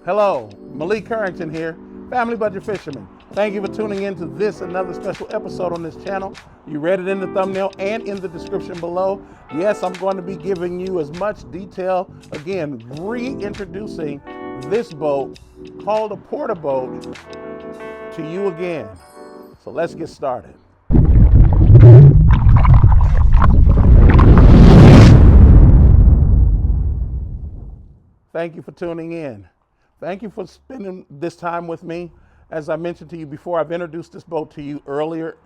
Hello, Malik Currington here, Family Budget Fisherman. Thank you for tuning in to this another special episode on this channel. You read it in the thumbnail and in the description below. Yes, I'm going to be giving you as much detail, again, reintroducing this boat called a Portabote to you again. So let's get started. Thank you for tuning in. Thank you for spending this time with me. As I mentioned to you before, I've introduced this boat to you earlier,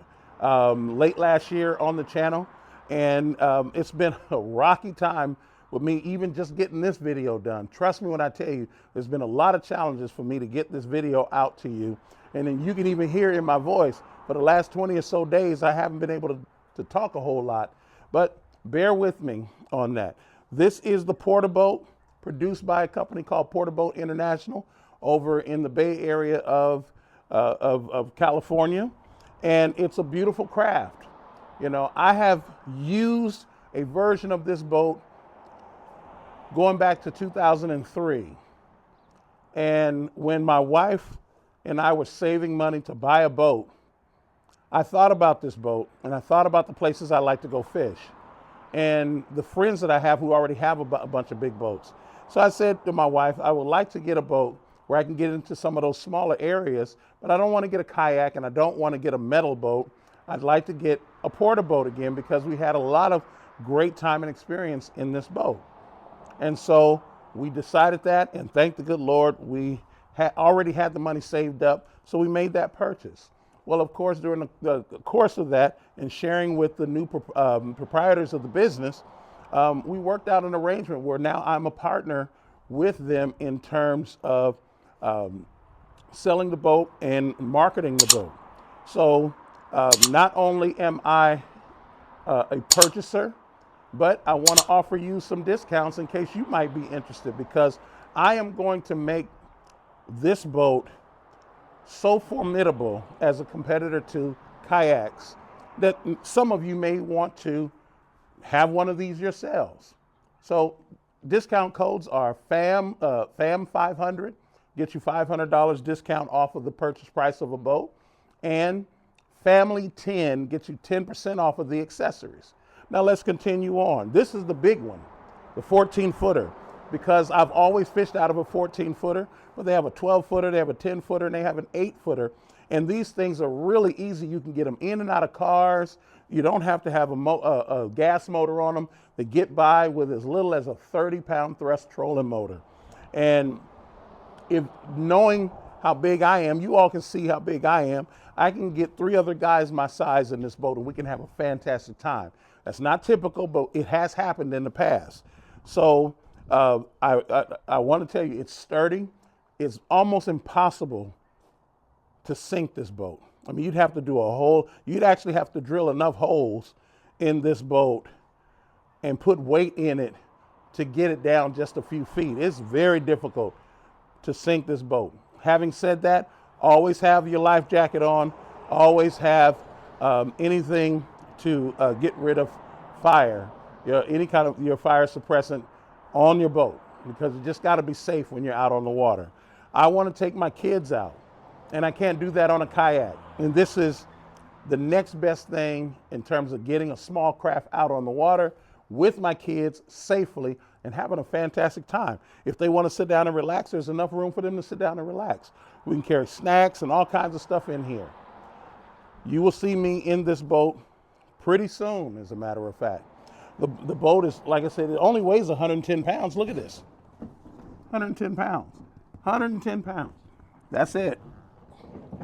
late last year on the channel. And it's been a rocky time with me even just getting this video done. Trust me when I tell you, there's been a lot of challenges for me to get this video out to you. And then you can even hear in my voice, for the last 20 or so days, I haven't been able to talk a whole lot. But bear with me on that. This is the Portabote, produced by a company called Portbote International over in the Bay Area of California. And it's a beautiful craft. You know, I have used a version of this boat going back to 2003. And when my wife and I were saving money to buy a boat, I thought about this boat and I thought about the places I like to go fish and the friends that I have who already have a bunch of big boats. So I said to my wife, I would like to get a boat where I can get into some of those smaller areas, but I don't want to get a kayak and I don't want to get a metal boat. I'd like to get a Portabote again because we had a lot of great time and experience in this boat. And so we decided that, and thank the good Lord, we already had the money saved up, so we made that purchase. Well, of course, during the course of that and sharing with the new proprietors of the business, we worked out an arrangement where now I'm a partner with them in terms of selling the boat and marketing the boat. So not only am I a purchaser, but I want to offer you some discounts in case you might be interested, because I am going to make this boat so formidable as a competitor to kayaks that some of you may want to have one of these yourselves. So discount codes are FAM500, get you $500 discount off of the purchase price of a boat, and Family10 gets you 10% off of the accessories. Now let's continue on. This is the big one, the 14-footer, because I've always fished out of a 14-footer, but they have a 12-footer, they have a 10-footer, and they have an 8-footer. And these things are really easy. You can get them in and out of cars. You don't have to have a gas motor on them. They get by with as little as a 30-pound thrust trolling motor. And if knowing how big I am, you all can see how big I am, I can get 3 other guys my size in this boat and we can have a fantastic time. That's not typical, but it has happened in the past. So I want to tell you, it's sturdy. It's almost impossible to sink this boat. I mean, you'd have to do you'd actually have to drill enough holes in this boat and put weight in it to get it down just a few feet. It's very difficult to sink this boat. Having said that, always have your life jacket on, always have anything to get rid of fire, any kind of your fire suppressant on your boat, because you just got to be safe when you're out on the water. I want to take my kids out, and I can't do that on a kayak. And this is the next best thing in terms of getting a small craft out on the water with my kids safely and having a fantastic time. If they want to sit down and relax, there's enough room for them to sit down and relax. We can carry snacks and all kinds of stuff in here. You will see me in this boat pretty soon, as a matter of fact. The boat is, like I said, it only weighs 110 pounds. Look at this. 110 pounds. 110 pounds. That's it.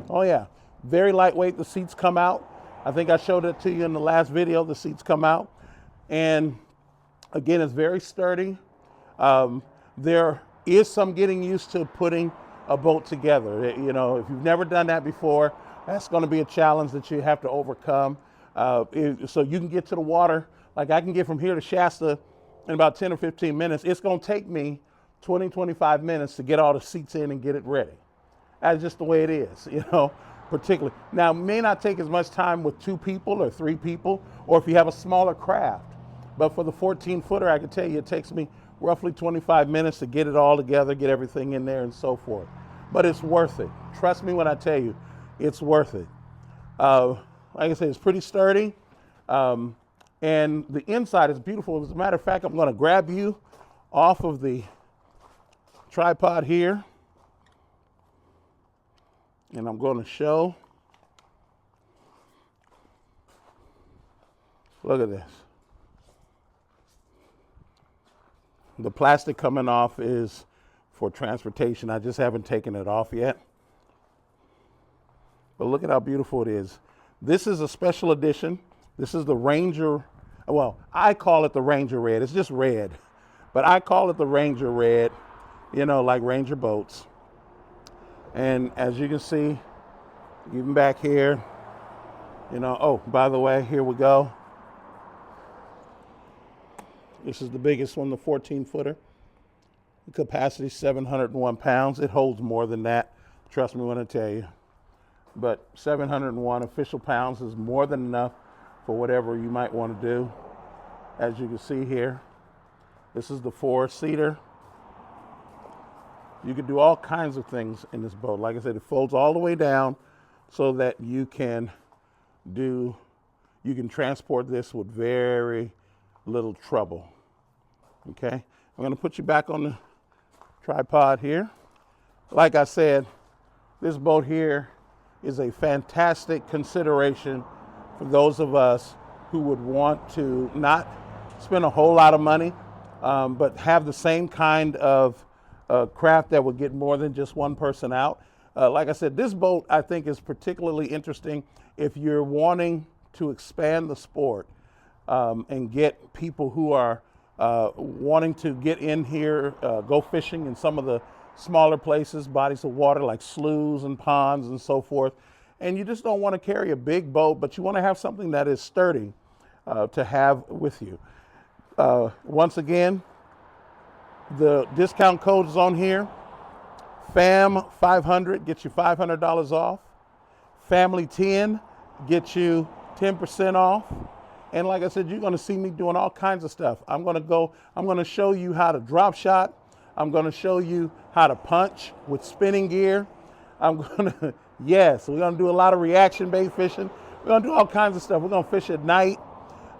Oh, yeah. Very lightweight. The seats come out. I think I showed it to you in the last video. The seats come out. And, again, it's very sturdy. There is some getting used to putting a boat together. You know, if you've never done that before, that's going to be a challenge that you have to overcome. So you can get to the water. Like I can get from here to Shasta in about 10 or 15 minutes. It's going to take me 20, 25 minutes to get all the seats in and get it ready. That's just the way it is, you know, particularly. Now, it may not take as much time with 2 people or 3 people, or if you have a smaller craft. But for the 14-footer, I can tell you it takes me roughly 25 minutes to get it all together, get everything in there and so forth. But it's worth it. Trust me when I tell you, it's worth it. Like I said, it's pretty sturdy. And the inside is beautiful. As a matter of fact, I'm going to grab you off of the tripod here. And I'm going to show. Look at this. The plastic coming off is for transportation. I just haven't taken it off yet. But look at how beautiful it is. This is a special edition. This is the Ranger. Well, I call it the Ranger Red. It's just red. But I call it the Ranger Red, you know, like Ranger boats. And as you can see, even back here, you know, oh, by the way, here we go. This is the biggest one, the 14-footer. The capacity is 701 pounds. It holds more than that. Trust me when I tell you. But 701 official pounds is more than enough for whatever you might want to do. As you can see here, this is the 4-seater. You can do all kinds of things in this boat. Like I said, it folds all the way down so that you can transport this with very little trouble. Okay, I'm going to put you back on the tripod here. Like I said, this boat here is a fantastic consideration for those of us who would want to not spend a whole lot of money, but have the same kind of craft that would get more than just one person out. Like I said, this boat I think is particularly interesting if you're wanting to expand the sport and get people who are wanting to get in here, go fishing in some of the smaller places, bodies of water like sloughs and ponds and so forth. And you just don't want to carry a big boat, but you want to have something that is sturdy to have with you. Once again, the discount code is on here. FAM500 gets you $500 off. Family10 gets you 10% off. And like I said, you're going to see me doing all kinds of stuff. I'm going to show you how to drop shot. I'm going to show you how to punch with spinning gear. Yes, we're going to do a lot of reaction bait fishing. We're going to do all kinds of stuff. We're going to fish at night.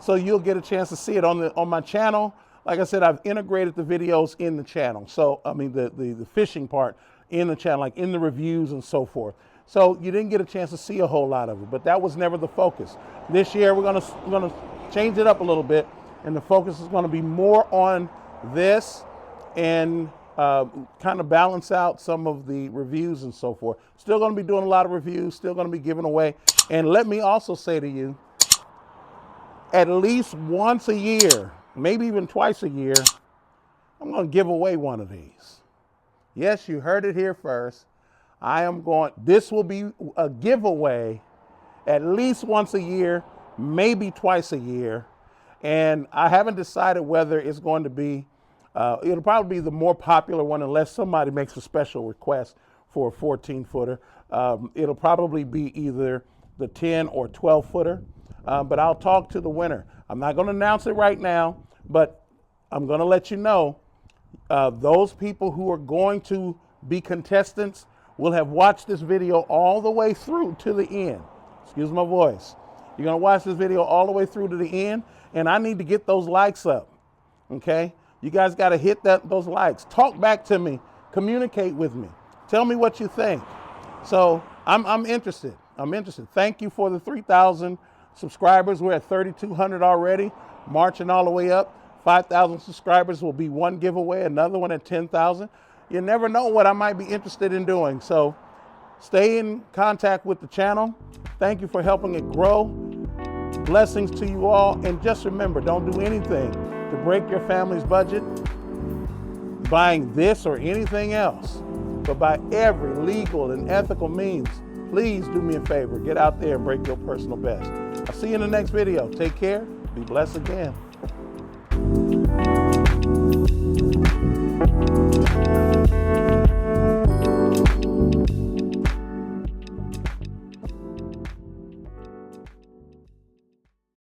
So you'll get a chance to see it on my channel. Like I said, I've integrated the videos in the channel. So, I mean, the fishing part in the channel, like in the reviews and so forth. So you didn't get a chance to see a whole lot of it, but that was never the focus. This year, we're gonna change it up a little bit, and the focus is gonna be more on this and kind of balance out some of the reviews and so forth. Still gonna be doing a lot of reviews, still gonna be giving away. And let me also say to you, at least once a year, maybe even twice a year, I'm gonna give away one of these. Yes, you heard it here first. This will be a giveaway at least once a year, maybe twice a year. And I haven't decided whether it's going to be, it'll probably be the more popular one unless somebody makes a special request for a 14-footer. It'll probably be either the 10 or 12-footer, but I'll talk to the winner. I'm not going to announce it right now, but I'm going to let you know those people who are going to be contestants will have watched this video all the way through to the end. Excuse my voice. You're going to watch this video all the way through to the end, and I need to get those likes up, okay? You guys got to hit those likes. Talk back to me. Communicate with me. Tell me what you think. So I'm interested. I'm interested. Thank you for the 3,000 subscribers. We're at 3,200 already, marching all the way up. 5,000 subscribers will be one giveaway, another one at 10,000. You never know what I might be interested in doing. So stay in contact with the channel. Thank you for helping it grow. Blessings to you all. And just remember, don't do anything to break your family's budget, buying this or anything else. But by every legal and ethical means, please do me a favor. Get out there and break your personal best. I'll see you in the next video. Take care. Be blessed again.